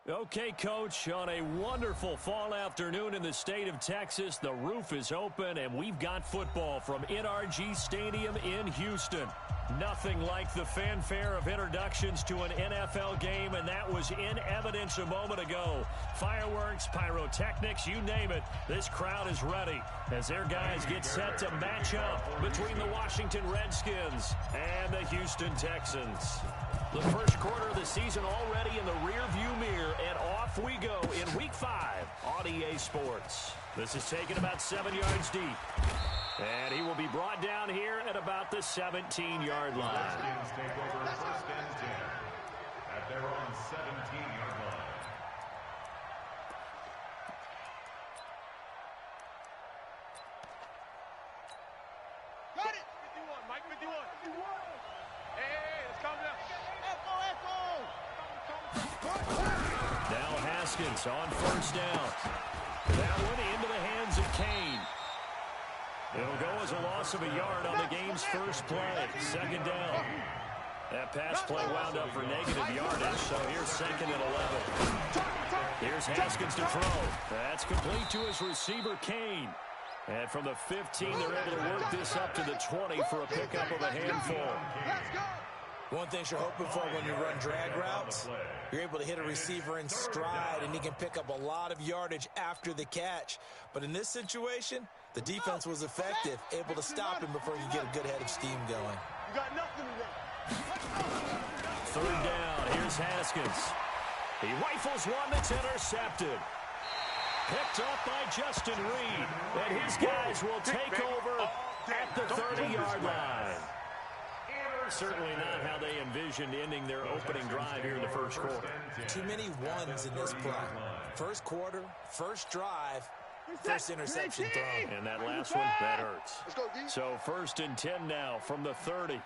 Okay, Coach, on a wonderful fall afternoon in the state of Texas, the roof is open, and we've got football from NRG Stadium in Houston. Nothing like the fanfare of introductions to an NFL game, and that was in evidence a moment ago. Fireworks, pyrotechnics, you name it, this crowd is ready as their guys get set to match up between the Washington Redskins and the Houston Texans. The first quarter of the season already in the rearview mirror, and off we go in Week 5 on EA Sports. This is taken about 7 yards deep. And he will be brought down here at about the 17-yard line. Redskins take over first and 10 at their own 17-yard line. Got it! 51, Mike, 51. Hey, it's coming up. Echo! Now Haskins on first down. That one into the hands of Kane. It'll go as a loss of a yard on the game's first play. Second down. That pass play wound up for negative yardage, so here's second and 11. Here's Haskins to throw. That's complete to his receiver, Kane. And from the 15, they're able to work this up to the 20 for a pickup of a handful. One thing you're hoping for when you run drag routes, you're able to hit a receiver in stride, and he can pick up a lot of yardage after the catch. But in this situation, the defense was effective, able to stop him before you get a good head of steam going. You got nothing today. Third down. Here's Haskins. He rifles one that's intercepted. Picked up by Justin Reed. And his guys will take over at the 30-yard line. Certainly not how they envisioned ending their opening drive here in the first quarter. Too many ones in this play. First quarter, first drive, first interception thrown. And that last one, that hurts. So first and 10 now from the 30.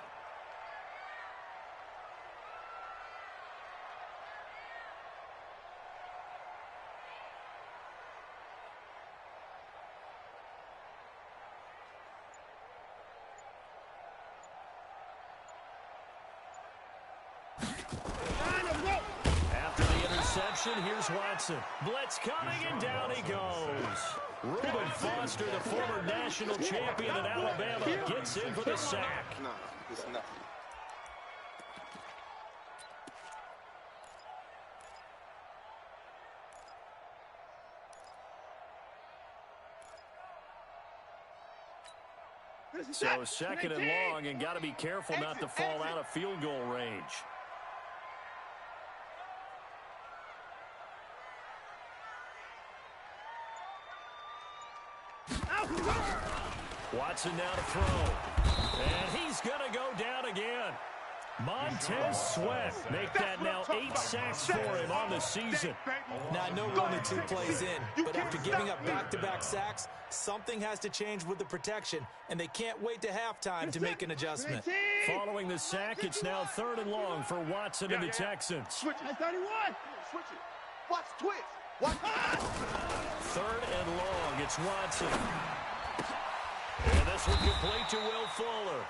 Here's Watson. Blitz coming, and down he goes. Reuben Foster, the former national champion at Alabama, gets in for the sack. No, it's not. So second and long, and got to be careful not to fall out of field goal range. Watson now to throw. And he's going to go down again. Montez Sweat make that now 8 sacks for him on the season. Now, I know we're only 2 plays in, but after giving up back-to-back sacks, something has to change with the protection, and they can't wait to halftime to make an adjustment. Following the sack, it's now third and long for Watson and the Texans. Switch it. 31. Switch it. Watch twitch. Watch. Third and long, it's Watson. And this one complete to Will Fuller.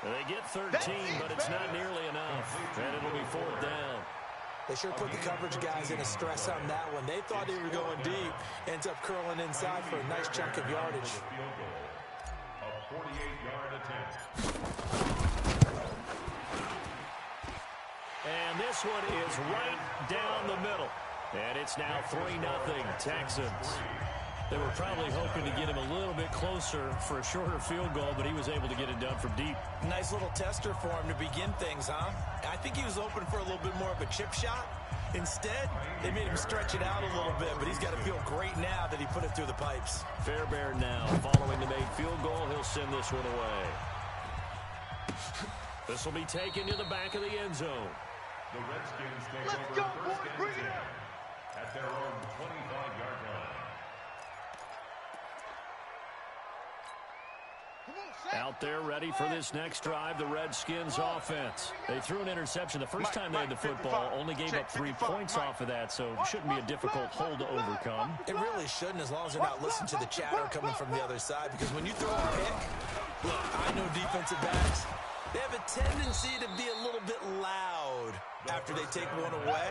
They get 13, but it's not nearly enough. And it'll be fourth down. They sure put the coverage guys in a stress on that one. They thought they were going deep. Ends up curling inside for a nice chunk of yardage. A 48-yard attempt. And this one is right down the middle. And it's now 3-0 Texans. They were probably hoping to get him a little bit closer for a shorter field goal, but he was able to get it done from deep. Nice little tester for him to begin things, huh? I think he was hoping for a little bit more of a chip shot. Instead, they made him stretch it out a little bit, but he's got to feel great now that he put it through the pipes. Fairbairn now, following the made field goal, he'll send this one away. This will be taken to the back of the end zone. The Redskins take over first and 10 at their own 25-yard line. Out there ready for this next drive, the Redskins offense. They threw an interception the first time they had the football, only gave up 3 points off of that, so shouldn't be a difficult hole to overcome. It really shouldn't, as long as they're not listening to the chatter coming from the other side, because when you throw a pick, look, I know defensive backs, they have a tendency to be a little bit loud after they take one away.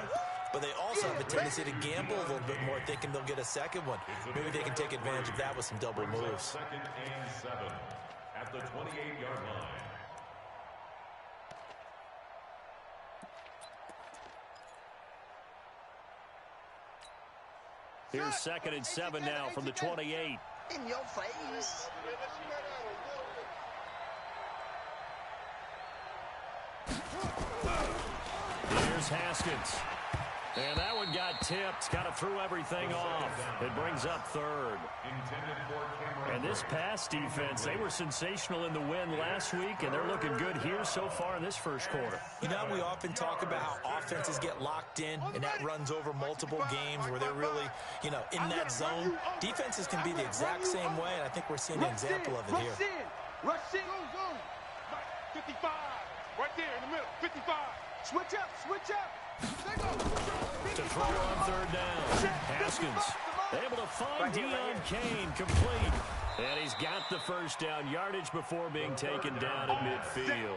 but they also have a tendency to gamble a little bit more, thinking they'll get a second one. Maybe they can take advantage of that with some double moves. Second and 7 at the 28-yard line. Here's 2nd and 7 now from the 28. In your face. Here's Haskins. And that one got tipped. Kind of threw everything off. It brings up 3rd. And this pass defense, they were sensational in the win last week, and they're looking good here so far in this first quarter. You know, we often talk about how offenses get locked in, and that runs over multiple games where they're really, you know, in that zone. Defenses can be the exact same way, and I think we're seeing an example of it here. Rush in. 55. Right there in the middle. 55. Switch up. To throw on 3rd down. Haskins able to find Deion Kane, complete. And he's got the first down yardage before being taken down at midfield.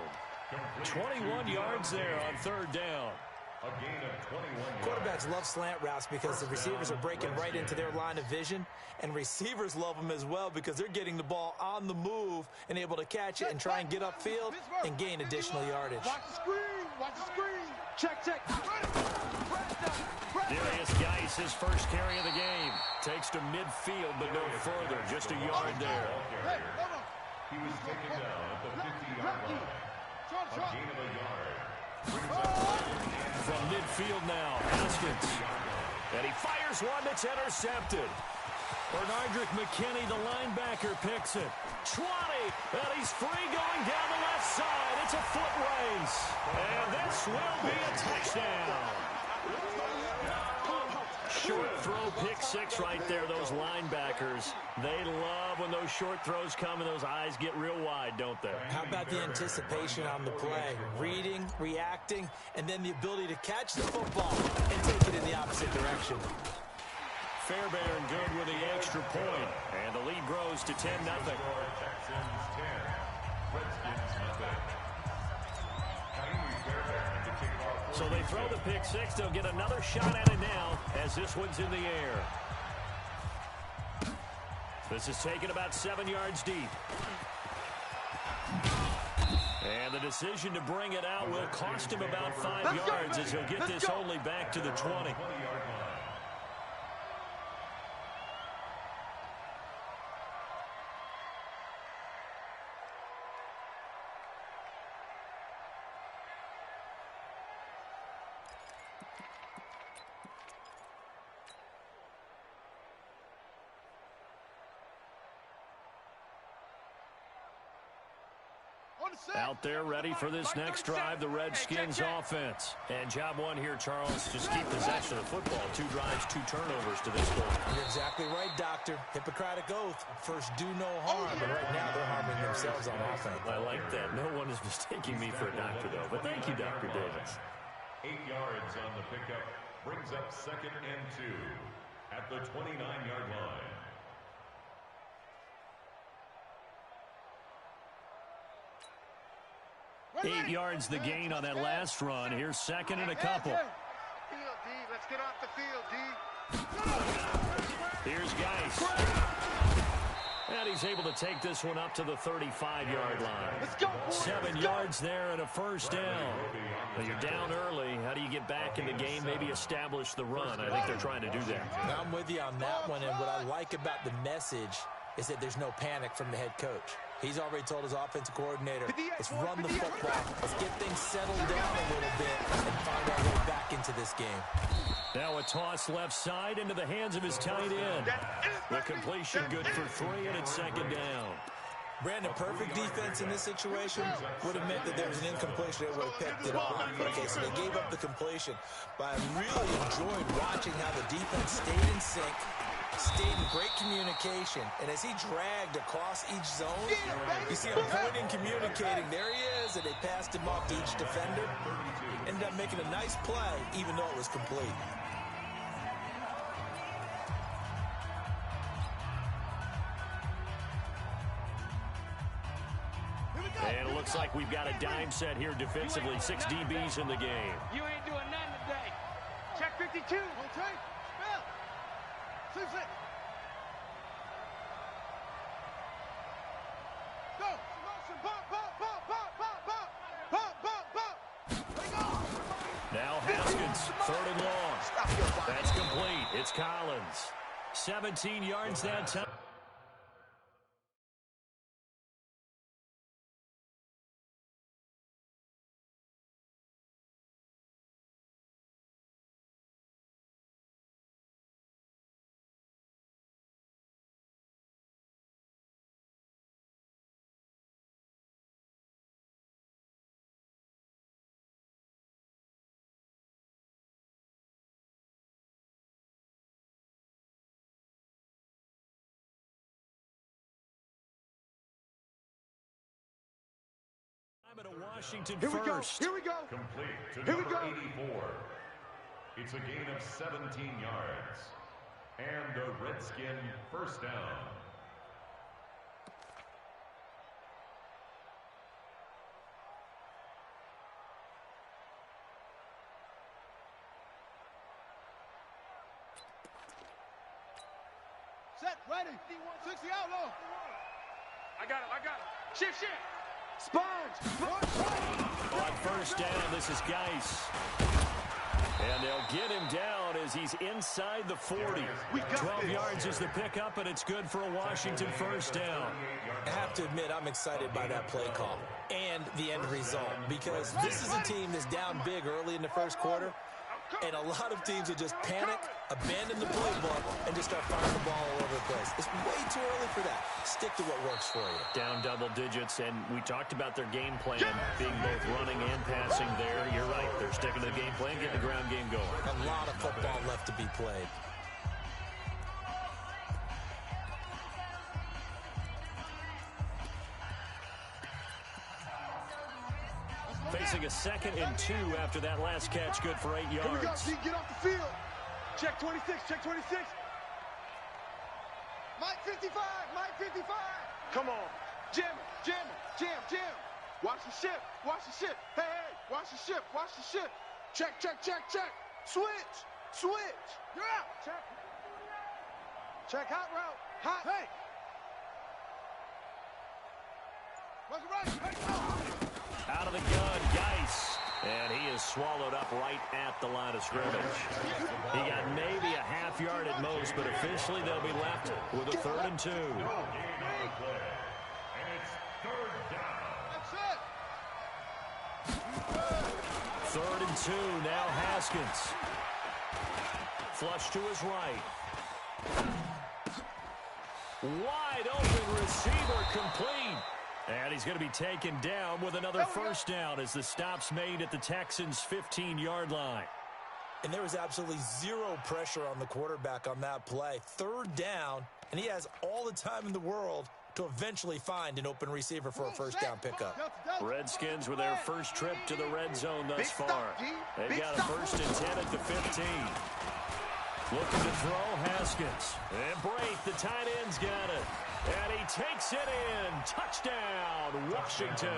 21 yards there on 3rd down. A gain of 21 Quarterbacks love slant routes because the receivers are breaking right into their line of vision, and receivers love them as well because they're getting the ball on the move and able to catch it and try and get upfield and gain additional yardage. Watch the screen. Check. Darius Geis, his first carry of the game. Takes to midfield, but no further. Just a yard there. Hey, hold on. He was taken down at the 50-yard line. A gain of a yard. From midfield now, Haskins. And he fires one that's intercepted. Bernardrick McKinney, the linebacker, picks it. 20, and he's free going down the left side. It's a foot race. And this will be a touchdown. Short throw, pick 6 right there, those linebackers. They love when those short throws come and those eyes get real wide, don't they? How about the anticipation on the play? Reading, reacting, and then the ability to catch the football and take it in the opposite direction. Fairbairn good with the extra point, and the lead grows to 10-0. Texans 10, Redskins nothing. So they throw the pick 6. They'll get another shot at it now as this one's in the air. This is taken about 7 yards deep. And the decision to bring it out will cost him about 5 yards as he'll get this only back to the 20. Out there ready for this next drive, the Redskins offense. And job one here, Charles, just keep possession of the football. 2 drives, 2 turnovers to this goal. You're exactly right, Doctor. Hippocratic oath. First, do no harm. But right now, they're harming themselves on offense. I like that. No one is mistaking me for a doctor, though. But thank you, Dr. Davis. 8 yards on the pickup. Brings up 2nd and 2 at the 29-yard line. 8 yards the gain on that last run. Here's 2nd and a couple. Field, D. Let's get off the field, D. Here's Geis. And he's able to take this one up to the 35-yard line. Let's go, boys. 7 yards there and a first down. Now you're down early. How do you get back in the game? Maybe establish the run. I think they're trying to do that. I'm with you on that one, and what I like about the message is that there's no panic from the head coach. He's already told his offensive coordinator, let's run the football, let's get things settled down a little bit and find our way back into this game. Now a toss left side into the hands of his tight end. The completion good for 3, and it's 2nd down. Brandon, perfect defense in this situation would have meant that there was an incompletion. They would have picked it off. Okay, so they gave up the completion. But I really enjoyed watching how the defense stayed in sync, stayed in great communication. And as he dragged across each zone, you see him pointing, communicating. There he is, and they passed him off to each defender. Ended up making a nice play, even though it was complete. And it looks like we've got a dime set here defensively. 6 DBs in the game. You ain't doing nothing today. Check 55. 52. One take. Spell. 6-6. Go. Motion. Pump, pump, pump, pump, pump, pump. Pump, pump, pump. Take off. Now Haskins, 3rd and long. That's complete. It's Collins. 17 yards that time. Time at a Washington first. Here we go. Complete to Here we number go. 84. It's a gain of 17 yards. And a Redskin first down. Set, ready. 60 out low. I got him. Shift. Sponge. On first down, this is Geis. And they'll get him down as he's inside the 40. 12 yards is the pickup, and it's good for a Washington first down. I have to admit, I'm excited by that play call and the end result, because this is a team that's down big early in the first quarter, and a lot of teams will just panic, abandon the playbook, and just start firing the ball all over the place. It's way too early for that. Stick to what works for you. Down double digits, and we talked about their game plan being both running and passing there. You're right. They're sticking to the game plan, getting the ground game going. A lot of football left to be played. Facing a 2nd and 2 after that last catch, good for 8 Here we go. yards. G, get off the field. Check 26. Check 26. Mike 55. Mike 55. Come on. Jam. Watch the ship. Hey. Watch the ship. Check. Switch. You're out. Check hot route. Hot. Hey. What's the right? Hey, go. Out of the gun, Geis. And he is swallowed up right at the line of scrimmage. He got maybe a half yard at most, but officially they'll be left with a 3rd and 2. And it's 3rd down. That's it. 3rd and 2, now Haskins. Flush to his right. Wide open receiver, complete. And he's going to be taken down with another first down as the stop's made at the Texans' 15-yard line. And there was absolutely zero pressure on the quarterback on that play. 3rd down, and he has all the time in the world to eventually find an open receiver for a first down pickup. Redskins with their first trip to the red zone thus far. They've got a 1st and 10 at the 15. Looking to throw, Haskins. And Brate, the tight end's got it. And he takes it in. Touchdown, Washington.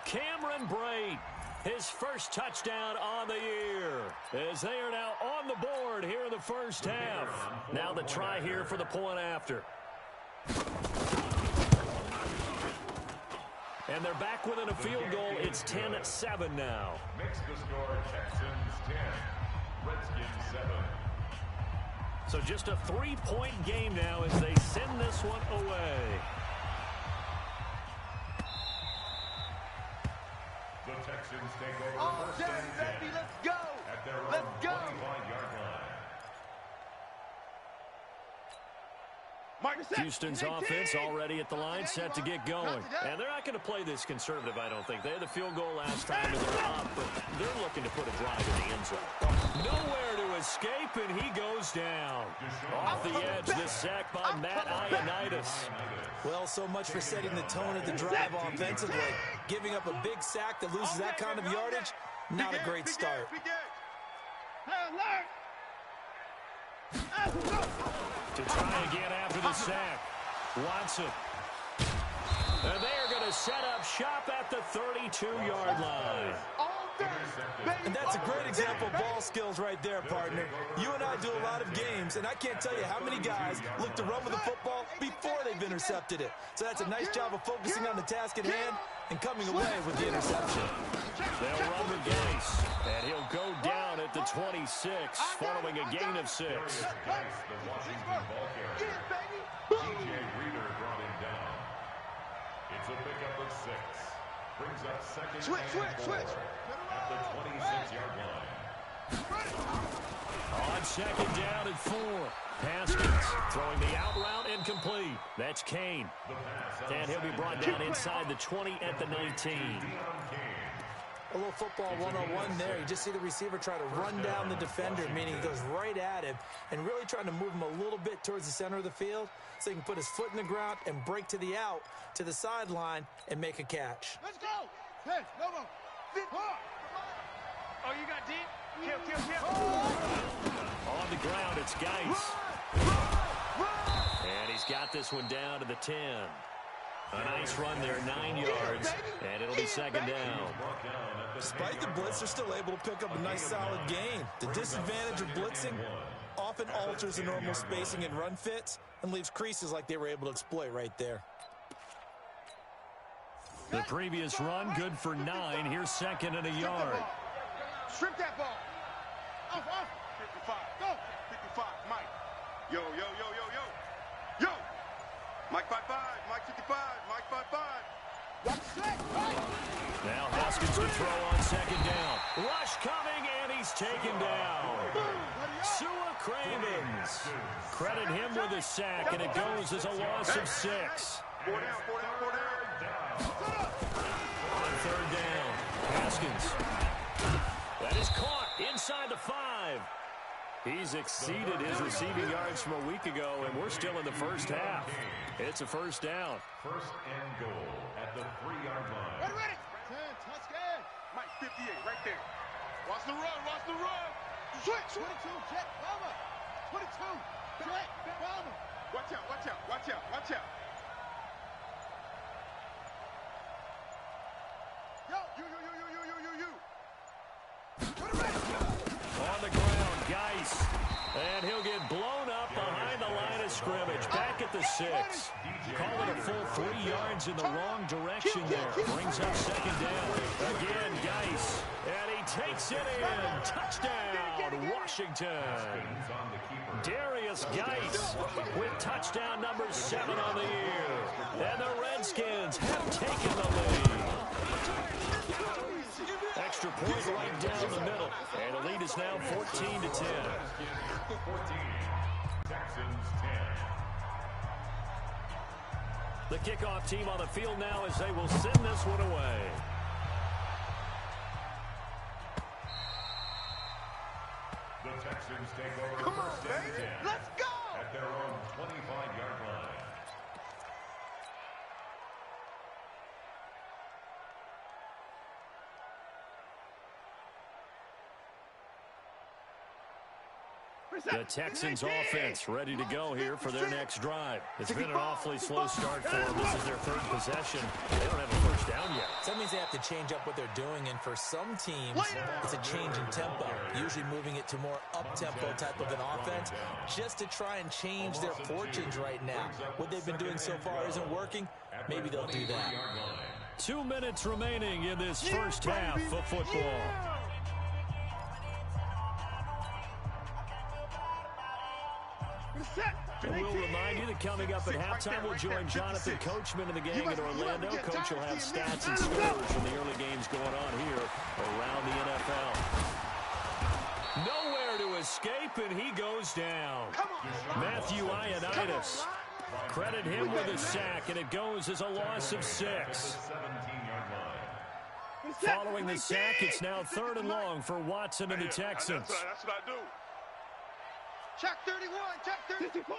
Cameron Brate, his first touchdown on the year, as they are now on the board here in the first half. Now the try here for the point after. And they're back within a field goal. It's 10-7 now. Makes the score Texans 10, Redskins 7. So just a 3-point game now as they send this one away. The Texans take over All 1st day, and 10 baby. Let's go. at their own Let's go. 25-yard line. Houston's offense already at the line, set to get going. And they're not going to play this conservative, I don't think. They had the field goal last time, and they're up, but they're looking to put a drive in the end zone. Nowhere to escape, and he goes down. Off the edge, the sack by Matt Ioannidis. Well, so much for setting the tone of the drive offensively. Giving up a big sack that loses that kind of yardage, not a great start. To try again after the sack. Watson. And they are going to set up shop at the 32-yard line. And that's a great example of ball skills right there, partner. You and I do a lot of games, and I can't tell you how many guys look to run with the football before they've intercepted it. So that's a nice job of focusing on the task at hand and coming away with the interception. They'll run with Gase, and he'll go down at the 26 following a gain of 6. The Washington ball carrier. DJ Reader brought him down. It's a pickup of 6. Brings up second and 4 at the 26-yard line. On second down and 4. Haskins throwing the out route incomplete. That's Kane. And he'll be brought down inside the 20 at the 19. A little football 101 there. You just see the receiver try to run down the defender, meaning he goes right at him and really trying to move him a little bit towards the center of the field so he can put his foot in the ground and break to the out, to the sideline, and make a catch. Let's go. Hey, no more. Oh, you got deep? Kill. On the ground, it's Gase. And he's got this one down to the 10. A nice run there, 9 yards, and it'll be second down. Despite the blitz, they're still able to pick up a nice, solid gain. The disadvantage of blitzing often alters the normal spacing and run fits and leaves creases like they were able to exploit right there. The previous run, good for 9. Here's second and a yard. Strip that ball. Off. 55. Go. 55. Mike. Yo. Mike 55. Mike 55. Mike 55. Now Haskins to throw on second down. Rush coming, and he's taken down. Sua Cravens. Credit him with a sack, and it goes as a loss of 6. 4 down. On third down, Haskins. That is caught inside the 5. He's exceeded his receiving yards from a week ago, and we're still in the first half. It's a first down. First and goal at the 3-yard line. Ready. 10, touchdown. Mike 58, right there. Watch the run. Switch. 22, jet, bomber. 22, jet, bomber. Watch out. Yo, you. On the ground, Gase. And he'll get blown up behind the line of scrimmage. Back at the 6. Call it a full 3 yards in the wrong direction there. Brings up second down. Again, Gase. And he takes it in. Touchdown, Washington. Darius Gase with touchdown number 7 on the year. And the Redskins have taken the lead. Extra point right down the middle. And the lead is now 14-10. 14. Texans 10. The kickoff team on the field now as they will send this one away. The Texans take over Come on, first and baby. 10. Let's go. At their own 25-yard line. The Texans offense ready to go here for their next drive. It's been an awfully slow start for them. This is their 3rd possession. They don't have a first down yet. So that means they have to change up what they're doing, and for some teams, it's a change in tempo, usually moving it to more up-tempo type of an offense, just to try and change their fortunes right now. What they've been doing so far isn't working. Maybe they'll do that. 2 minutes remaining in this first half of football. And we'll remind you that coming up at halftime, we'll join Jonathan Coachman and the gang in Orlando. Coach will have stats and scores from the early games going on here around the NFL. Nowhere to escape, and he goes down. Matthew Ioannidis. Credit him with a sack, and it goes as a loss of 6. Following the sack, it's now 3rd and long for Watson and the Texans. That's what I do. Check 31, check 54.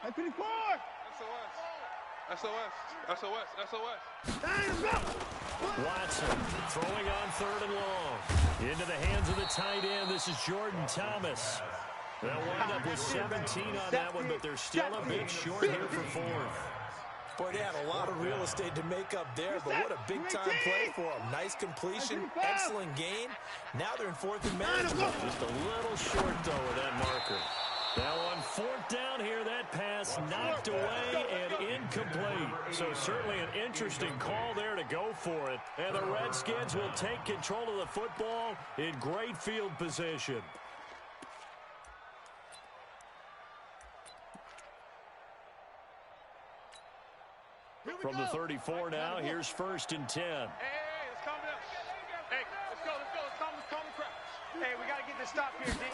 54. SOS. Watson throwing on 3rd and long. Into the hands of the tight end. This is Jordan Thomas. They'll wind up with 17 on that one, but they're still a bit short here for 4th. Boy, they had a lot of real estate to make up there, but what a big-time play for them. Nice completion, excellent gain. Now they're in 4th and manageable. Just a little short, though, with that marker. Now on 4th down here, that pass knocked away and incomplete. So certainly an interesting call there to go for it. And the Redskins will take control of the football in great field position. From the 34 now, here's 1st and 10. Hey, let's calm down. Hey, let's go. Let's calm the crowd. Hey, we got to get this stop here, D.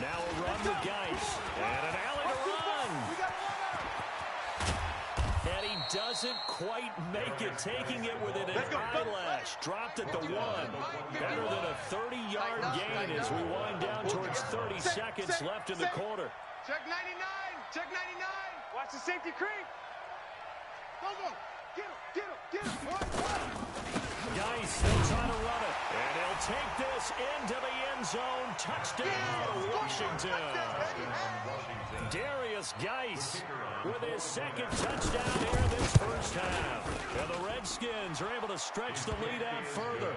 Now a run with Geis. And an alley to run. And he doesn't quite make it, taking it within an eyelash. Dropped at the 1. Better than a 30-yard gain as we wind down towards 30 seconds left in the quarter. Check 99. Check 99. Watch the safety creep. Go. Get him. Geis still trying to run it. And he'll take this into the end zone. Touchdown, Washington. Darius Geis with his 2nd touchdown here this first half. And the Redskins are able to stretch the lead out further.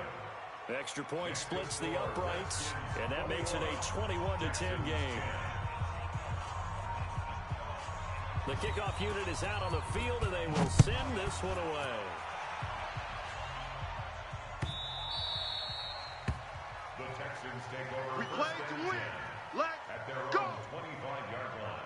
Extra point splits the uprights, and that makes it a 21-10 game. The kickoff unit is out on the field, and they will send this one away. The Texans take over. We play to win. Let's at their go. own 25-yard line.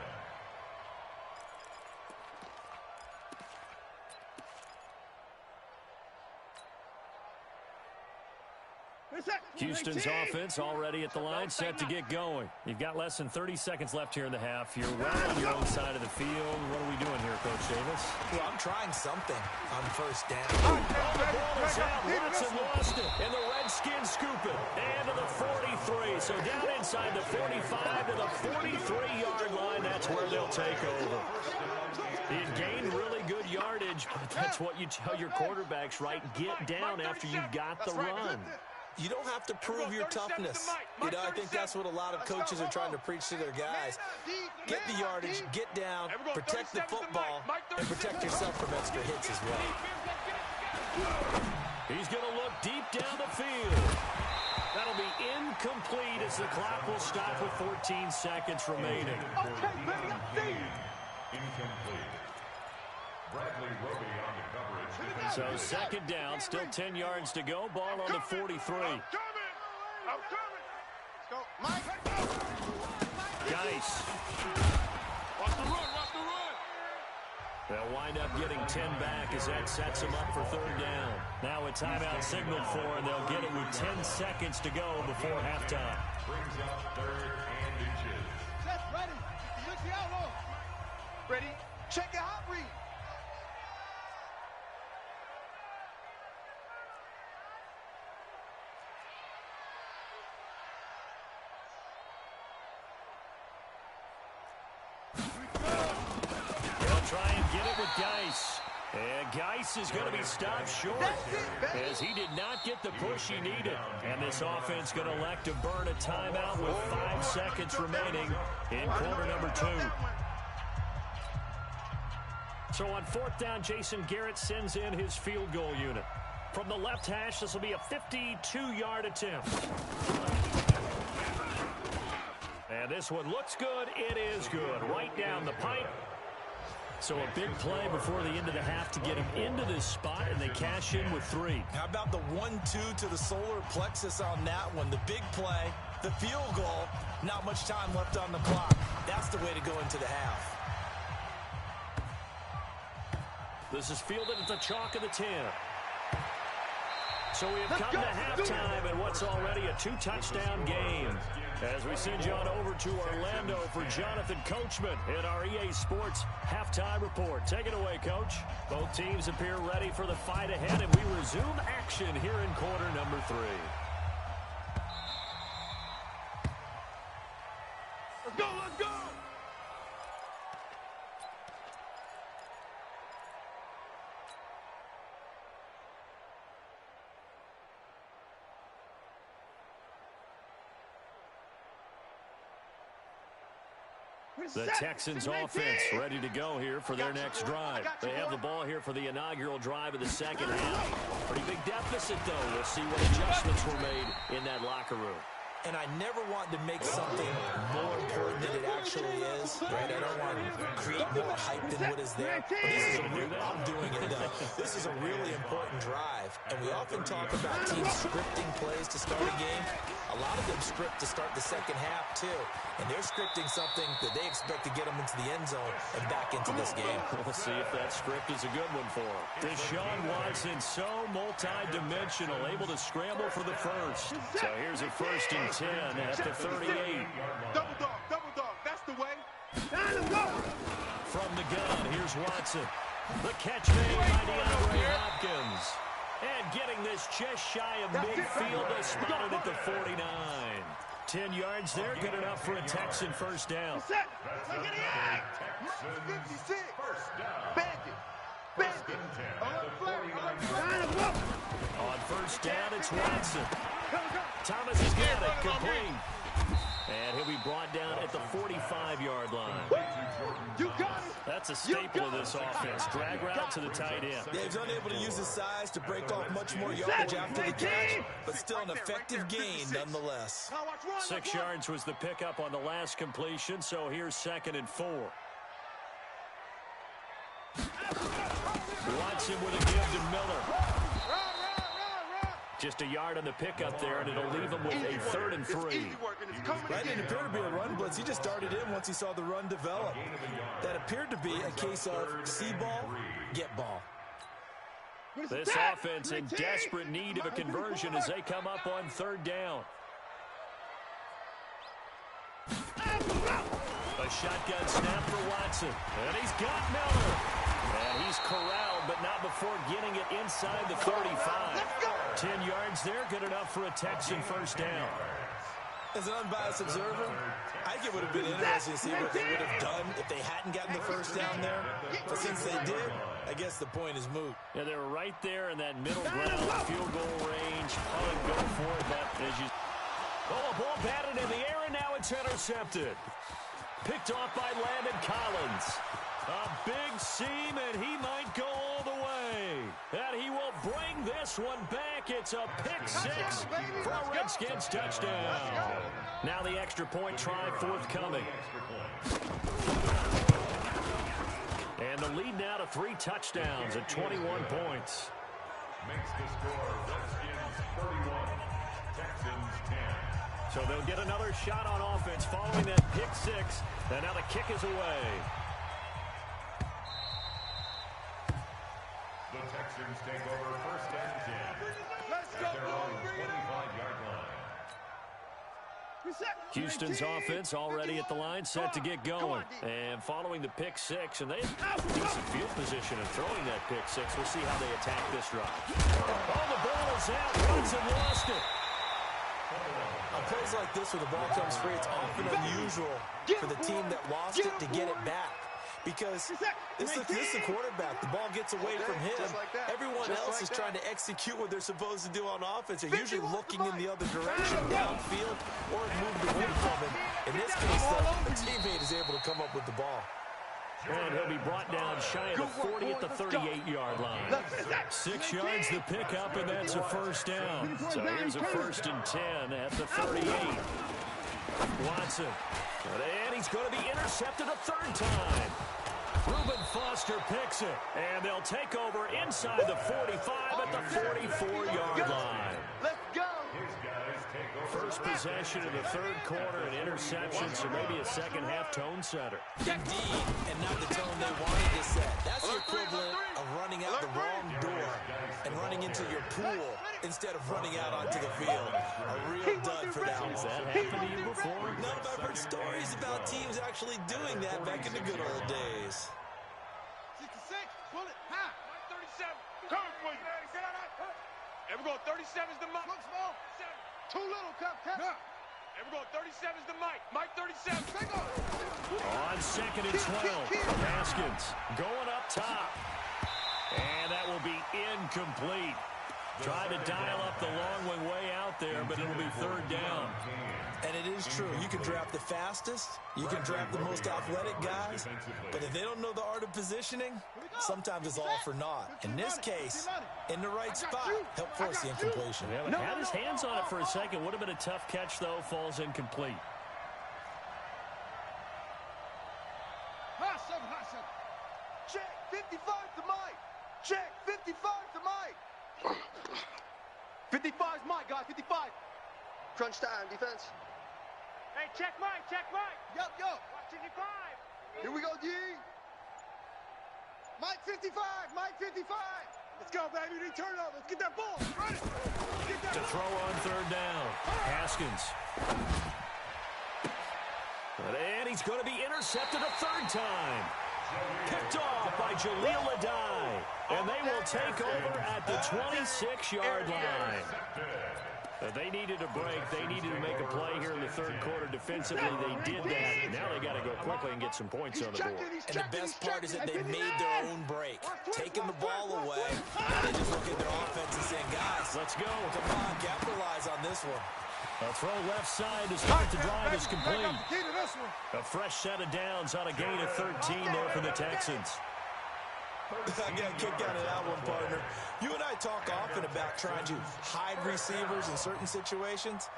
Houston's offense already at the line, set to get going. You've got less than 30 seconds left here in the half. You're well on your own side of the field. What are we doing here, Coach Davis? Well, I'm trying something on 1st down. Oh, the ball is out. Watson lost it. And the Redskins scoop it. And to the 43. So down inside the 45 to the 43-yard line. That's where they'll take over. It gained really good yardage, but that's what you tell your quarterbacks, right? Get down after you've got the run. You don't have to prove your toughness. You know, I think that's what a lot of coaches are trying to preach to their guys. Get the yardage, get down, protect the football, and protect yourself from extra hits as well. He's going to look deep down the field. That'll be incomplete as the clock will stop with 14 seconds remaining. Incomplete. Bradley Roby on the coverage. So 2nd down, still 10 yards to go. Ball on the 43. I'm coming. Let's go. Mike. Geis. Watch the run. They'll wind up getting 10 back as that sets them up for 3rd down. Now a timeout signaled for, and they'll get it with 10 seconds to go before halftime. Brings up 3rd and inches. Set, ready. Look the outlaw. Ready. Check your hot read. Try and get it with Geis. And Geis is going to be stopped short as he did not get the push he needed. And this offense going to elect to burn a timeout with 5 seconds remaining in quarter number 2. So on 4th down, Jason Garrett sends in his field goal unit. From the left hash, this will be a 52-yard attempt. And this one looks good. It is good. Right down the pipe. So a big play before the end of the half to get him into this spot, and they cash in with 3. How about the 1-2 to the solar plexus on that one? The big play, the field goal, not much time left on the clock. That's the way to go into the half. This is fielded at the chalk of the 10. So we have come to halftime in what's already a 2-touchdown game. As we send you on over to Orlando for Jonathan Coachman in our EA Sports Halftime Report. Take it away, Coach. Both teams appear ready for the fight ahead, and we resume action here in quarter number 3. Let's go, let's go! The Texans offense ready to go here for their next drive. They have the ball here for the inaugural drive of the second half. Pretty big deficit, though. We'll see what adjustments were made in that locker room. And I never want to make something more important than it actually is, right? I don't want to create more hype than what is there. But this is I'm doing it. This is a really important drive. And we often talk about teams scripting plays to start a game. A lot of them script to start the second half, too. And they're scripting something that they expect to get them into the end zone and back into this game. We'll see if that script is a good one for him. Deshaun Watson, so multi-dimensional, able to scramble for the first. So here's a 1st and 10 at the 38. Double dog, that's the way. From the gun, here's Watson. The catch made by DeAndre Hopkins. And getting this just shy of midfield, they spotted at the 49. 10 yards there, good enough for a Texan first down. Set. Look at the 56. First down. Bandit. On first down, it's Watson. Thomas has got it, complete. And he'll be brought down at the 45-yard line. You got it. That's a staple of this offense. Drag route to the tight end. Yeah, he's unable to use his size to break off much more yardage after the catch, but still an effective gain nonetheless. 6 yards was the pickup on the last completion, so here's 2nd and 4. Watson with a give to Miller. Just a yard on the pickup there, and it'll leave him with a 3rd and 3. That didn't appear to be a run blitz. He just started in once he saw the run develop. That appeared to be a case of see ball, get ball. This offense in desperate need of a conversion as they come up on 3rd down. A shotgun snap for Watson. And he's got Miller. And he's corralled, but not before getting it inside the 35. 10 yards there, good enough for a Texan first down. As an unbiased observer, I think it would have been interesting to see what they would have done if they hadn't gotten the first down there. But since they did, I guess the point is moot. Yeah, they were right there in that middle ground, field goal range. Probably go for it, but as you... Oh, a ball batted in the air, and now it's intercepted. Picked off by Landon Collins. A big seam, and he might go all the way. And he will bring this one back. It's a pick 6 for a Redskins touchdown. Now the extra point try forthcoming. And the lead now to 3 touchdowns at 21 points. Makes the score Redskins 31, Texans 10. So they'll get another shot on offense following that pick 6. And now the kick is away. The Texans take over 1st and 10. Let's At go. their own 25-yard line. Houston's offense already at the line, set to get going. And following the pick 6, and they have decent field position in throwing that pick 6. We'll see how they attack this drive. Oh, the ball is out. Watson lost it. On plays like this where the ball comes free, it's often unusual for the team that lost it to get it back. Because this is the quarterback. The ball gets away from him. Everyone else is trying to execute what they're supposed to do on offense. They're usually looking in the other direction, downfield, or moved away from him. In this case, though, a teammate is able to come up with the ball. And he'll be brought down shy of the 40 at the 38-yard line. 6 yards the pickup, and that's a first down. So here's a 1st and 10 at the 38. Watson. And he's going to be intercepted a 3rd time. Reuben Foster picks it. And they'll take over inside the 45 at the 44-yard line. Let's go. First possession of the 3rd quarter, an interception, so maybe a second-half tone setter. Indeed, and not the tone they wanted to set. That's the equivalent of running out the wrong door and running into your pool instead of running out onto the field. A real dud for that one. Has that happened to you before? No, but I've heard stories about teams actually doing that back in the good old days. 66, pull it, high. 37, coming for you. And we're going 37's the Mike. Look small. Too little, Cup. And we're going 37's the Mike. Mike 37. Take off. On 2nd and 12, Haskins going up top. And that will be incomplete. Tried to dial up the long way out there, but it'll be third down. And it is true. You can draft the fastest. You can draft the most athletic guys. But if they don't know the art of positioning, sometimes it's all for naught. In this case, in the right spot, help force the incompletion. Yeah, had his hands on it for a second. Would have been a tough catch, though. Falls incomplete. Hot seven, hot seven. Check, 55 to Mike. Check, 55 to Mike. 55 is Mike, guys, 55. Crunch time, defense. Hey, check Mike, check Mike. Yup, yup. Watch 55. Here we go, D. Mike 55, Mike 55. Let's go, baby. We need turnover. Let's get that ball. Run it. Get that To throw on third down. Haskins. And he's going to be intercepted a third time. Picked off by Jaleel Adai. And they will take over at the 26-yard line. They needed a break. They needed to make a play here in the third quarter defensively. They did that. Now they got to go quickly and get some points on the board. And the best part is that they made their own break. Taking the ball away. Now they just look at their offense and saying, guys, let's go. Come on, capitalize on this one. A throw left side to start the drive is complete. A fresh set of downs on a gain of 13 there for the Texans. I got a kick out of that one, partner. You and I talk often about trying to hide receivers in certain situations,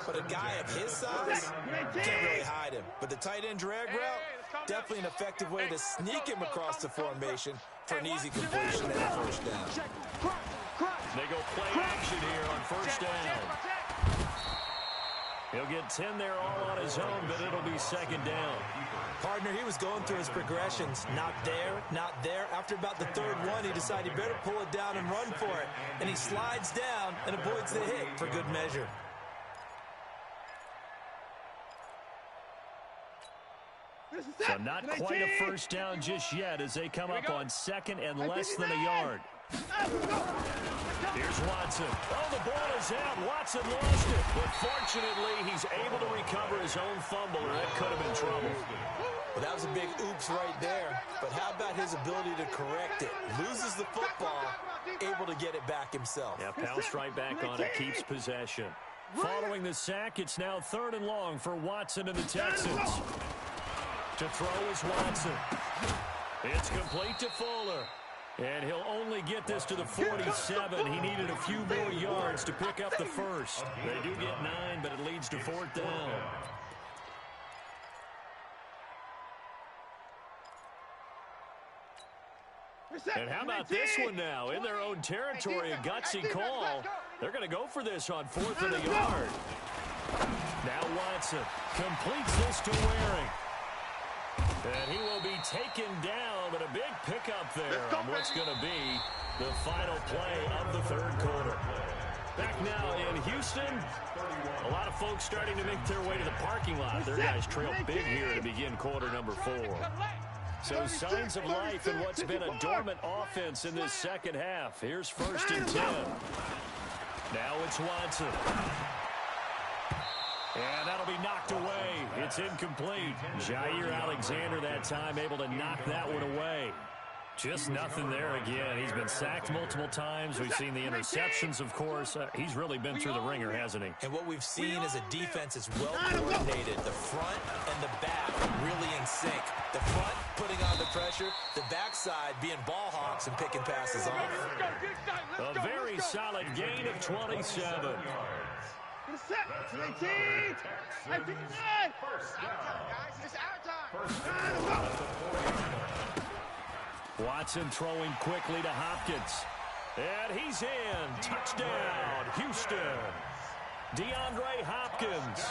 but a guy of his size can't really hide him. But the tight end drag route, definitely an effective way to sneak him across the formation for an easy completion and a first down. They go play action here on first down. He'll get 10 there all on his own, but it'll be second down. Partner, he was going through his progressions. Not there, not there. After about the third one, he decided he better pull it down and run for it. And he slides down and avoids the hit for good measure. So not quite a first down just yet as they come up on second and less than a yard. Here's Watson. Oh, the ball is out. Watson lost it. But fortunately, he's able to recover his own fumble, or that could have been trouble. Well, that was a big oops right there. But how about his ability to correct it? Loses the football, able to get it back himself. Yeah, pounced right back on it, keeps possession. Following the sack, it's now third and long for Watson and the Texans. To throw is Watson. It's complete to Fuller. And he'll only get this to the 47. He needed a few more yards to pick up the first. They do get 9, but it leads to fourth down. And how about this one now? In their own territory, a gutsy call. They're going to go for this on fourth and a yard. Now Watson completes this to Waring. And he will be taken down, but a big pickup there on what's going to be the final play of the third quarter. Back now in Houston, a lot of folks starting to make their way to the parking lot. Their guys trail big here to begin quarter number 4. So signs of life in what's been a dormant offense in this second half. Here's first and 10. Now it's Watson. And that'll be knocked away. It's incomplete. Jair Alexander that time able to knock that one away. Just nothing there again. He's been sacked multiple times. We've seen the interceptions, of course. He's really been through the ringer, hasn't he? And what we've seen is a defense that's well coordinated. The front and the back really in sync. The front putting on the pressure. The backside being ball hawks and picking passes off. A very solid gain of 27. Watson throwing quickly to Hopkins. And he's in. Touchdown, Houston. DeAndre Hopkins.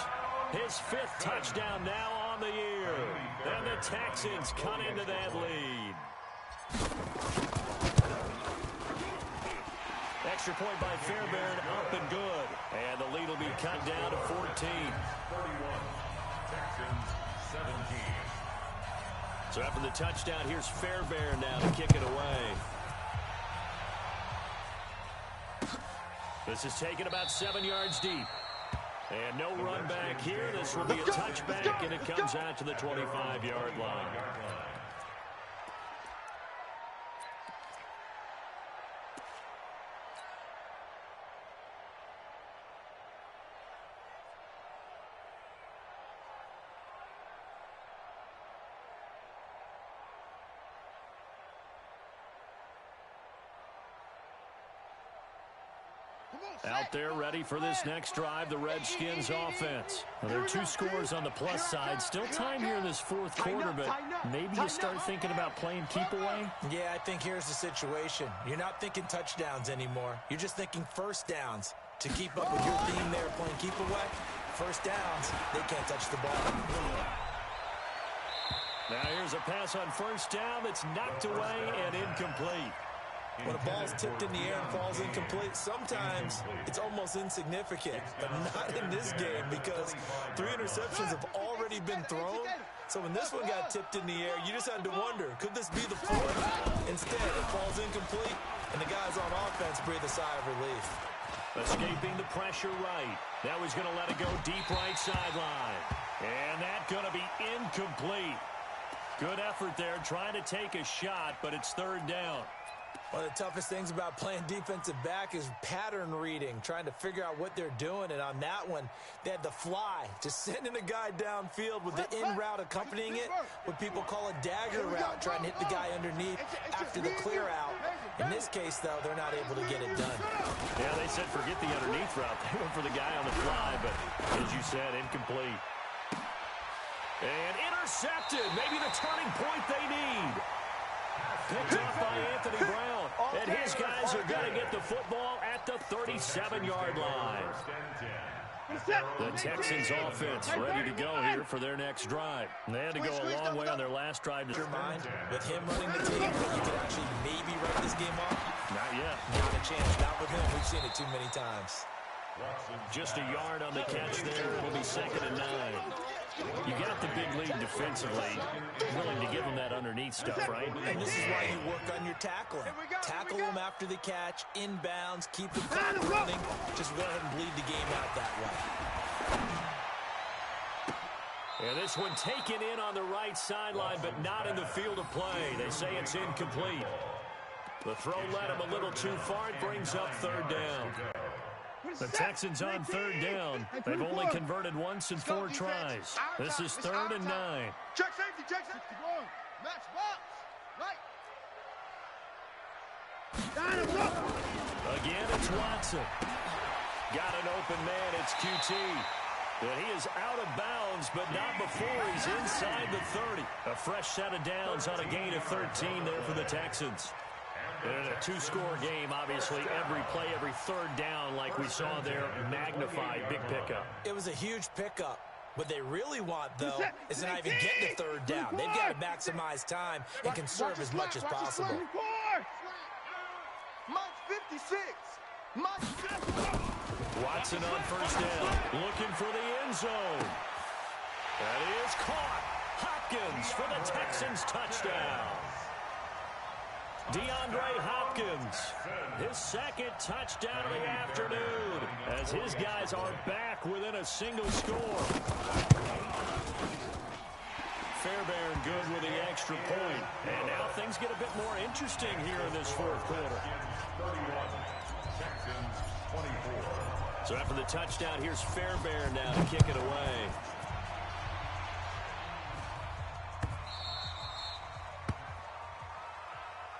His 5th touchdown now on the year. And the Texans cut into that lead. Extra point by Fairbairn, up and good. And the lead will be cut down to 14. 31. Texans 17. So after the touchdown, here's Fairbairn now to kick it away. This is taken about 7 yards deep. And no run back here. This will be a touchback, and it comes out to the 25-yard line. Out there ready for this next drive, the Redskins offense. Well, there are 2 scores on the plus side. Still time here in this fourth quarter, but maybe you start thinking about playing keep away? Yeah, I think here's the situation. You're not thinking touchdowns anymore. You're just thinking first downs. To keep up with your theme there, playing keep away, first downs, they can't touch the ball. Now here's a pass on first down that's knocked away and incomplete. When a ball's tipped in the air and falls incomplete, sometimes it's almost insignificant, but not in this game because 3 interceptions have already been thrown. So when this one got tipped in the air, you just had to wonder, could this be the 4th? Instead, it falls incomplete, and the guys on offense breathe a sigh of relief. Escaping the pressure right. Now he's going to let it go deep right sideline. And that's going to be incomplete. Good effort there, trying to take a shot, but it's 3rd down. One of the toughest things about playing defensive back is pattern reading, trying to figure out what they're doing. And on that one, they had the fly, just sending a guy downfield with the in route accompanying it, what people call a dagger route, trying to hit the guy underneath after the clear out. In this case, though, they're not able to get it done. Yeah, they said forget the underneath route. They went for the guy on the fly, but as you said, incomplete. And intercepted. Maybe the turning point they need. Picked off by Anthony Brown. And his guys are going to get the football at the 37-yard line. The Texans offense ready to go here for their next drive. They had to go a long way on their last drive. Your mind, with him running the team, that you could actually maybe write this game off? Not yet. Not a chance. Not with him. We've seen it too many times. Just a yard on the catch there. It'll be 2nd and 9. You got the big lead defensively, willing to give them that underneath stuff, right? And this is why you work on your tackling. Tackle them after the catch, inbounds, keep the clock running. Just go ahead and bleed the game out that way. And this one taken in on the right sideline, but not in the field of play. They say it's incomplete. The throw led him a little too far. It brings up 3rd down. The Texans on 3rd down. They've only converted once in 4 tries. This is 3rd and 9. Check safety, check safety. Match box. Right. Again, it's Watson. Got an open man. It's QT. But he is out of bounds, but not before he's inside the 30. A fresh set of downs on a gain of 13 there for the Texans. And in a 2-score game, obviously, every play, every 3rd down, like we saw there, magnified, big pickup. It was a huge pickup. What they really want, though, is to not even get the 3rd down. They've got to maximize time and conserve as much as possible. Mike 56. Watson on 1st down, looking for the end zone. That is caught. Hopkins for the Texans touchdown. DeAndre Hopkins, his 2nd touchdown of the afternoon, as his guys are back within a single score. Fairbairn good with the extra point. And now things get a bit more interesting here in this 4th quarter. So after the touchdown, here's Fairbairn now to kick it away.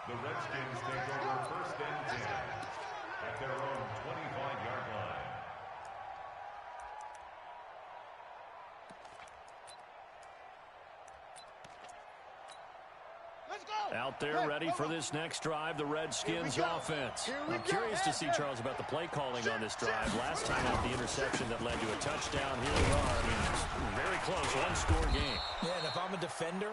The Redskins take over 1st and 10 at their own 25-yard line. Out there ready for this next drive, the Redskins offense. I'm curious to see, Charles, about the play calling on this drive. Last time out, the interception that led to a touchdown. Here we are. I mean, it's very close, 1-score game. Yeah, and if I'm a defender,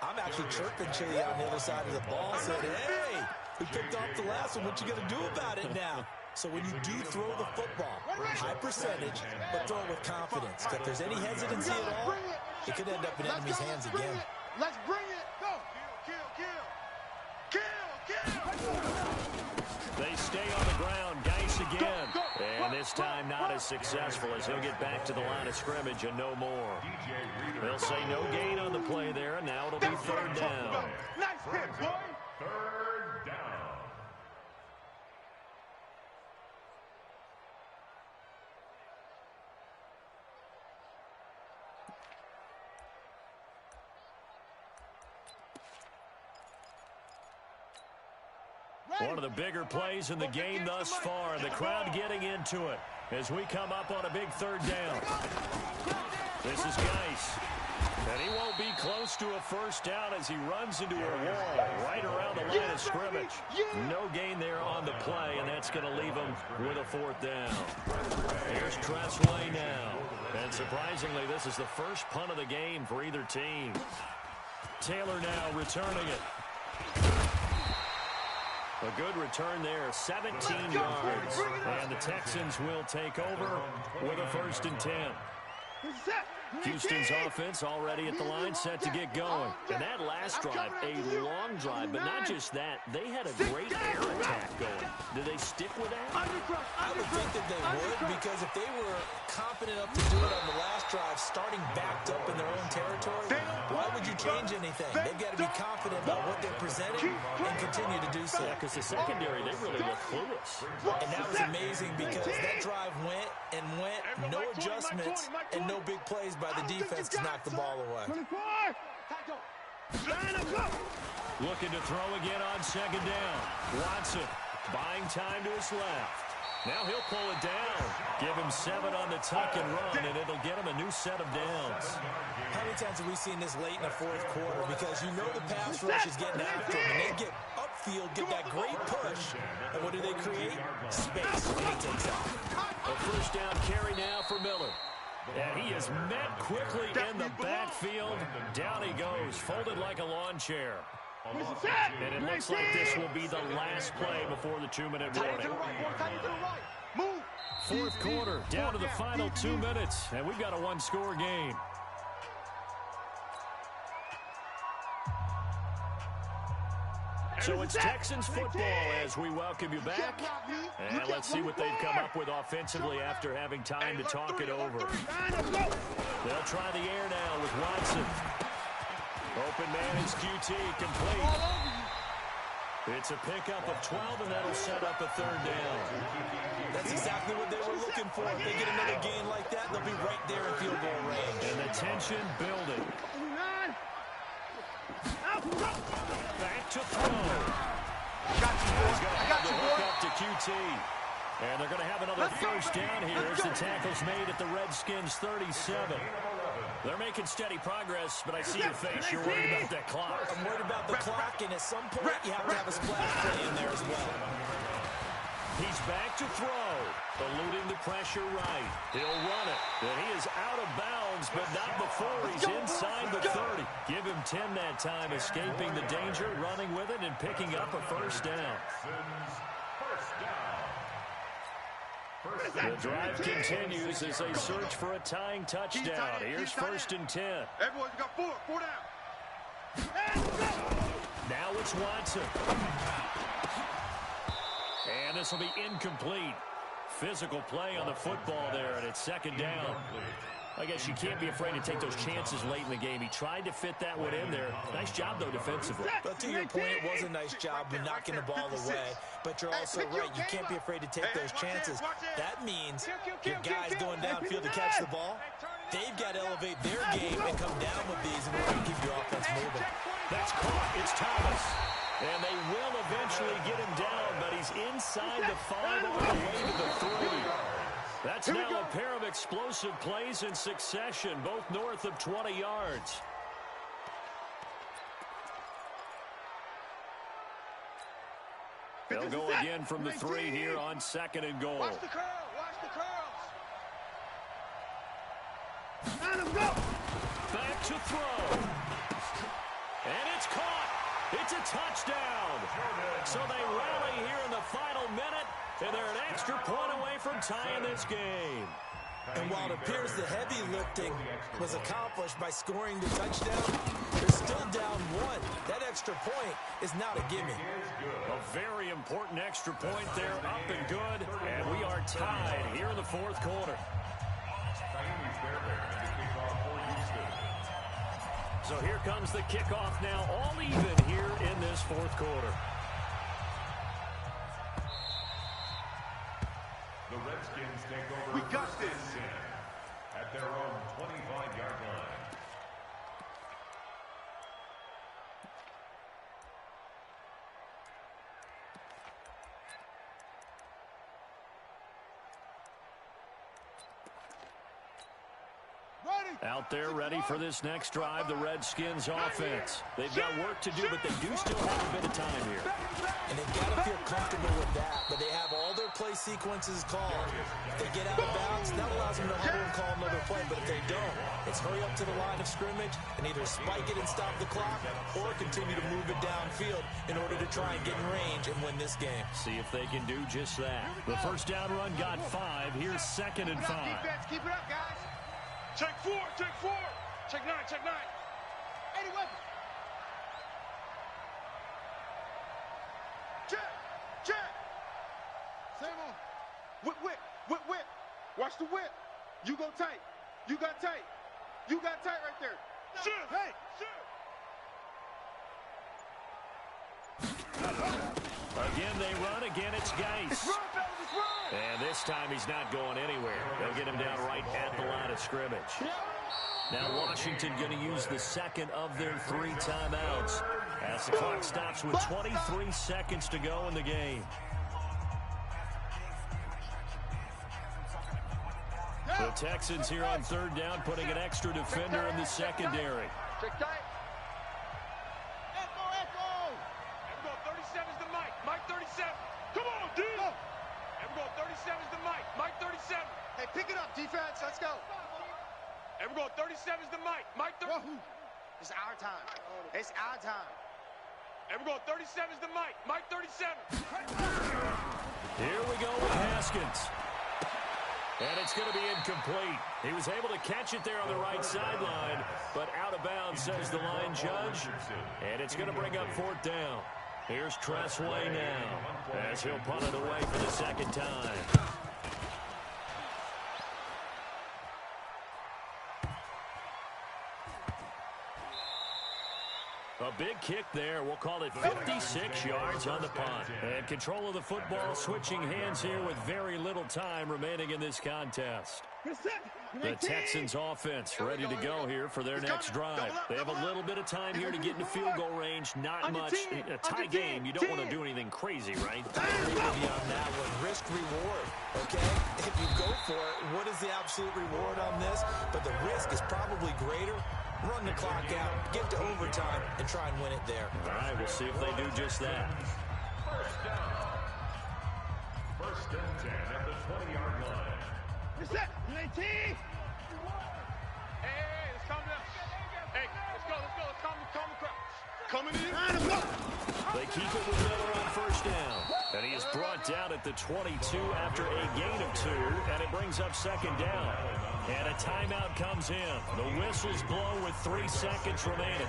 I'm actually chirping Chili on the other side of the ball, saying, hey, we picked off the last one. What you going to do about it now? So when you do throw the football, high percentage, but throw it with confidence. If there's any hesitancy at all, it could end up in enemy's hands again. Let's bring it. Go. Kill. They stay on the ground. Geis again. And this time not as successful as he'll get back to the line of scrimmage and no more. They'll say no gain on the play there, and now it'll be 3rd down. Nice hit, boy. 3rd down. One of the bigger plays in the game thus far. The crowd getting into it as we come up on a big third down. This is Geis. And he won't be close to a first down as he runs into a wall right around the line of scrimmage. No gain there on the play, and that's going to leave him with a fourth down. Here's Tressway now. And surprisingly, this is the first punt of the game for either team. Taylor now returning it. A good return there, 17 yards. And the Texans will take over with a 1st and 10. Houston's offense already at the line, set to get going. And that last drive, a long drive, but not just that. They had a great air attack going. Do they stick with that? I would think that they would, because if they were confident enough to do it on the last drive, starting backed up in their own territory, why would you change anything? They've got to be confident about what they're presenting and continue to do so. Yeah, because the secondary, they really look clueless. And that was amazing because that drive went and went, no adjustments and no big plays by the defense to knock the ball away. Looking to throw again on 2nd down. Watson buying time to his left. Now he'll pull it down. Give him 7 on the tuck and run, and it'll get him a new set of downs. How many times have we seen this late in the 4th quarter? Because you know the pass rush is getting after him, and they get upfield, get that great push. And what do they create? Space, and he takes off. A 1st down carry now for Miller. And he is met quickly in the backfield. Down he goes, folded like a lawn chair. And it looks like this will be the last play before the 2-minute warning. 4th quarter, down to the final 2 minutes, and we've got a 1-score game. So it's Texans football as we welcome you back. And let's see what they've come up with offensively after having time to talk it over. They'll try the air now with Watson. Open man is QT, complete. It's a pickup of 12, and that'll set up a 3rd down. That's exactly what they were looking for. If they get another gain like that, they'll be right there in field goal range. And the tension building. Back to throw. I got you, boy. Up to QT. And they're going to have another 1st down here as the tackle's made at the Redskins' 37. They're making steady progress, but I see your face. You're worried about that clock. I'm worried about the clock, and at some point, you have to have a splash play in there as well. He's back to throw. Eluding the pressure right. He'll run it. And he is out of bounds, but not before he's inside the 30. Give him 10 that time, escaping the danger, running with it, and picking up a 1st down. The drive continues as they search for a tying touchdown. Here's 1st and 10. Everyone's got 4 down. Now it's Watson. And this will be incomplete. Physical play on the football there, and it's 2nd down. I guess you can't be afraid to take those chances late in the game. He tried to fit that one in there. Nice job, though, defensively. But to your point, it was a nice job of knocking the ball away. But you're also right. You can't be afraid to take those chances. That means your guys going downfield to catch the ball, they've got to elevate their game and come down with these in order to keep your offense moving. That's caught. It's Thomas. And they will eventually get him down, but he's inside the 5 all the way to the 3. That's now a pair of explosive plays in succession, both north of 20 yards. They'll go again from the 3 here on 2nd and goal. Watch the curl. Watch the curls. Let him go. Back to throw. And it's caught. It's a touchdown. So they rally here in the final minute, and they're an extra point away from tying this game. And while it appears the heavy lifting was accomplished by scoring the touchdown, they're still down 1. That extra point is not a gimme. A very important extra point there, up and good, and we are tied here in the 4th quarter. So here comes the kickoff now, all even here in this 4th quarter. The Redskins take over. We got this. At their own 25-yard line. Out there ready for this next drive, the Redskins offense. They've got work to do, but they do still have a bit of time here. And they've got to feel comfortable with that, but they have all their play sequences called. If they get out of bounds, that allows them to huddle and call another play, but if they don't, it's hurry up to the line of scrimmage and either spike it and stop the clock or continue to move it downfield in order to try and get in range and win this game. See if they can do just that. The first down run got 5. Here's 2nd and 5. Defense, keep it up, guys. Check 4, check 4. Check 9, check 9. 80 weapons. Check, check. Same on. Whip, whip, whip, whip. Watch the whip. You go tight. You got tight. You got tight right there. Shoot. Hey, shoot. Again, they run. Again, it's Geis. It's run, fellas, it's run. And this time he's not going anywhere. They'll get him down right at the line of scrimmage. Now Washington going to use the second of their 3 timeouts as the clock stops with 23 seconds to go in the game. The Texans here on 3rd down, putting an extra defender in the secondary. Check tight. Echo, echo. Echo, 37's the Mike. Mike 37. Come on, dude. Echo, 37's the Mike. Mike 37. Hey, pick it up, defense. Let's go. Echo, 37's the Mike. Mike 37. It's our time. It's our time. Echo, 37's the Mike. Mike 37. Here we go with Haskins. And it's going to be incomplete. He was able to catch it there on the right sideline, but out of bounds, says the line judge. And it's going to bring up 4th down. Here's Tressway now as he'll punt it away for the 2nd time. A big kick there. We'll call it 56 yards on the punt. And control of the football switching hands here with very little time remaining in this contest. The Texans offense ready to go here for their next drive. They have a little bit of time here to get into field goal range. Not much. A tie game, you don't want to do anything crazy, right? I agree with you on that one. Risk reward, okay? If you go for it, what is the absolute reward on this? But the risk is probably greater. Run the clock out, get to overtime, and try and win it there. All right, we'll see if they do just that. First down. 1st and 10 at the 20-yard line. You're set. 19. Hey, let's calm down. Hey, let's go. Let's calm the crowd. Coming in. They keep it with Miller on 1st down. And he is brought down at the 22 after a gain of 2, and it brings up 2nd down. And a timeout comes in. The whistles blow with 3 seconds remaining.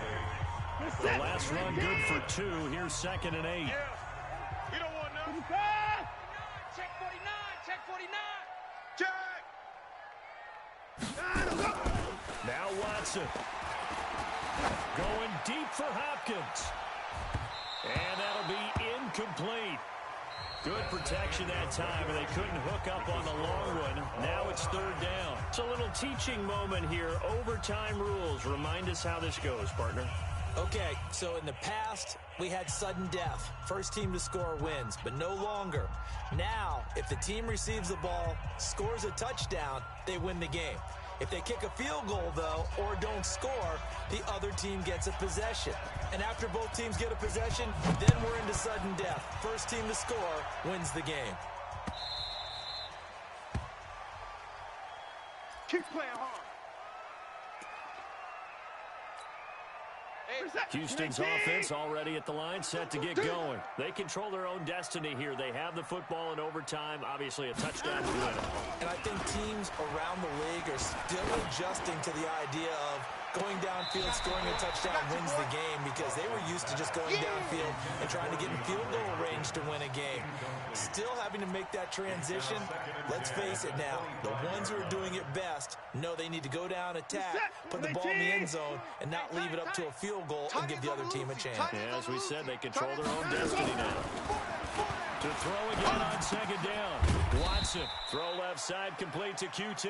The last run good for 2. Here's 2nd and 8. Yeah. You don't want nothing. Check 49. Check 49. Check. Now Watson. Going deep for Hopkins. And that'll be incomplete. Good protection that time, and they couldn't hook up on the long one. Now it's 3rd down. It's a little teaching moment here. Overtime rules. Remind us how this goes, partner. Okay, so in the past, we had sudden death. First team to score wins, but no longer. Now, if the team receives the ball, scores a touchdown, they win the game. If they kick a field goal, though, or don't score, the other team gets a possession. And after both teams get a possession, then we're into sudden death. First team to score wins the game. Keep playing hard. Houston's offense already at the line, set to get going. They control their own destiny here. They have the football in overtime. Obviously, a touchdown to win it. And I think teams around the league are still adjusting to the idea of going downfield, scoring a touchdown wins the game, because they were used to just going downfield and trying to get in field goal range to win a game. Still having to make that transition. Let's face it now, the ones who are doing it best know they need to go down, attack, put the ball in the end zone, and not leave it up to a field goal and give the other team a chance. Yeah, as we said, they control their own destiny now. To throw again on 2nd down. Watson, throw left side, complete to QT.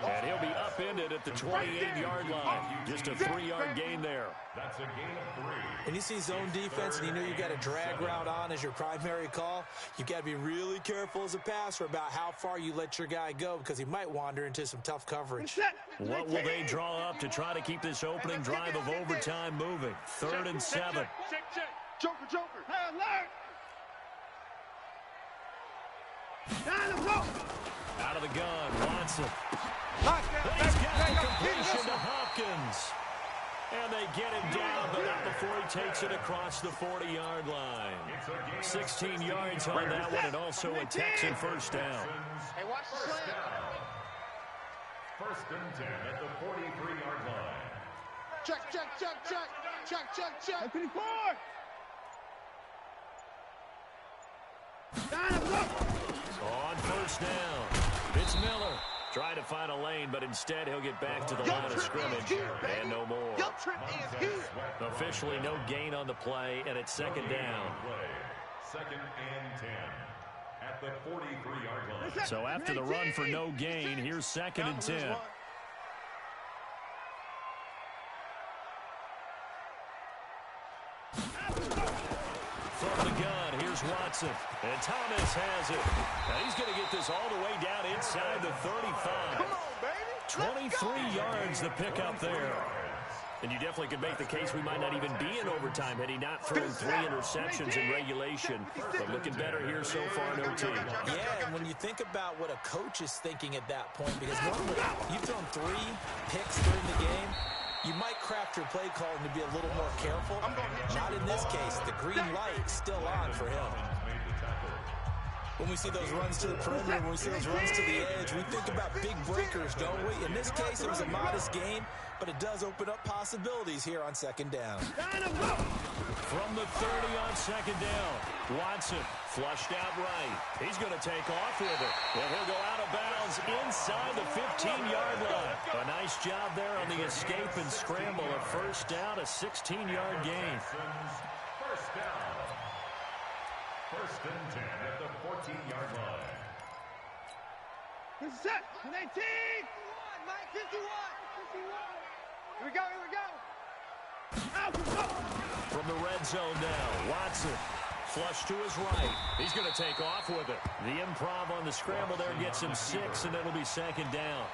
And he'll be upended at the 28-yard line. Just a 3-yard gain there. That's a gain of 3. When you see zone defense and you know you got a drag route on as your primary call, you got to be really careful as a passer about how far you let your guy go because he might wander into some tough coverage. What will they draw up to try to keep this opening drive of overtime moving? 3rd and 7. Joker. Hey, alert! Out of the gun, Watson. He's got the completion to Hopkins. And they get him down, but not before he takes it across the 40-yard line. 16 yards on that one, and also a Texan first down. Hey, watch the slant. 1st and 10 at the 43-yard line. Check. 54. On first down, it's Miller. Trying to find a lane, but instead he'll get back to the line of scrimmage and no more. Officially no gain on the play, and it's 2nd down. 2nd and 10 at the 43-yard line. So after the run for no gain, here's 2nd and 10. From the gun, here's Watson. And Thomas has it. And he's going to get this all the way down inside the 35. 23 yards the pickup there. And you definitely could make the case we might not even be in overtime had he not thrown 3 interceptions in regulation. But looking better here so far in OT. Yeah, and when you think about what a coach is thinking at that point, because normally you've thrown 3 picks during the game, you might craft your play calling to be a little more careful. Not in this case. The green light's still on for him. When we see those runs to the perimeter, when we see those runs to the edge, we think about big breakers, don't we? In this case, it was a modest gain, but it does open up possibilities here on 2nd down. From the 30 on 2nd down, Watson flushed out right. He's going to take off with it. And he'll go out of bounds inside the 15-yard line. A nice job there on the escape and scramble. A first down, a 16-yard gain. First down. 1st and 10 at the 14-yard line. This is set. 19. 51, Mike. 51. Here we go. From the red zone now, Watson. Flush to his right. He's going to take off with it. The improv on the scramble there gets him 6, and it'll be 2nd down.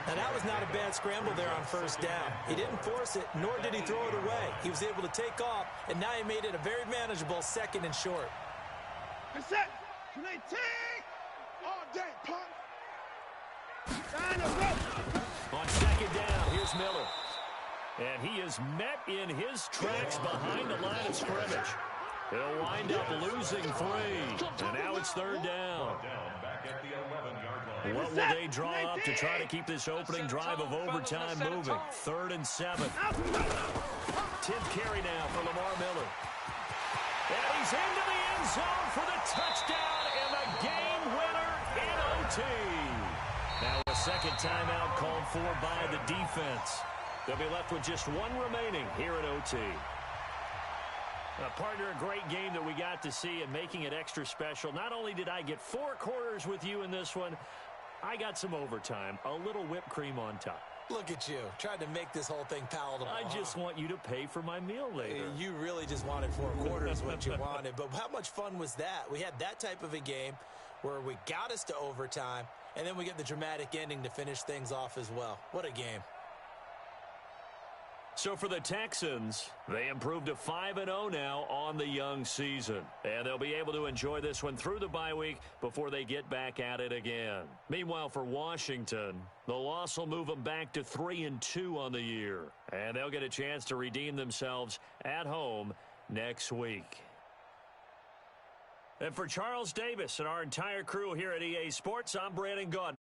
Now, that was not a bad scramble there on first down. He didn't force it, nor did he throw it away. He was able to take off, and now he made it a very manageable 2nd and short. Good set. 19. All day, punk. On 2nd down, here's Miller. And he is met in his tracks behind the line of scrimmage. He'll wind up losing 3. And now it's 3rd down. Back at the 11-yard line. What will they draw up to try to keep this opening drive of overtime moving? 3rd and 7. 10th carry now for Lamar Miller. And he's into the end zone for the touchdown and the game winner in OT. Now a 2nd timeout called for by the defense. They'll be left with just 1 remaining here at OT. Partner, a great game that we got to see and making it extra special. Not only did I get 4 quarters with you in this one, I got some overtime, a little whipped cream on top. Look at you, trying to make this whole thing palatable. I just want you to pay for my meal later. You really just wanted 4 quarters what you wanted. But how much fun was that? We had that type of a game where we got us to overtime, and then we get the dramatic ending to finish things off as well. What a game. So for the Texans, they improved to 5-0 now on the young season. And they'll be able to enjoy this one through the bye week before they get back at it again. Meanwhile, for Washington, the loss will move them back to 3-2 on the year. And they'll get a chance to redeem themselves at home next week. And for Charles Davis and our entire crew here at EA Sports, I'm Brandon Gaudin.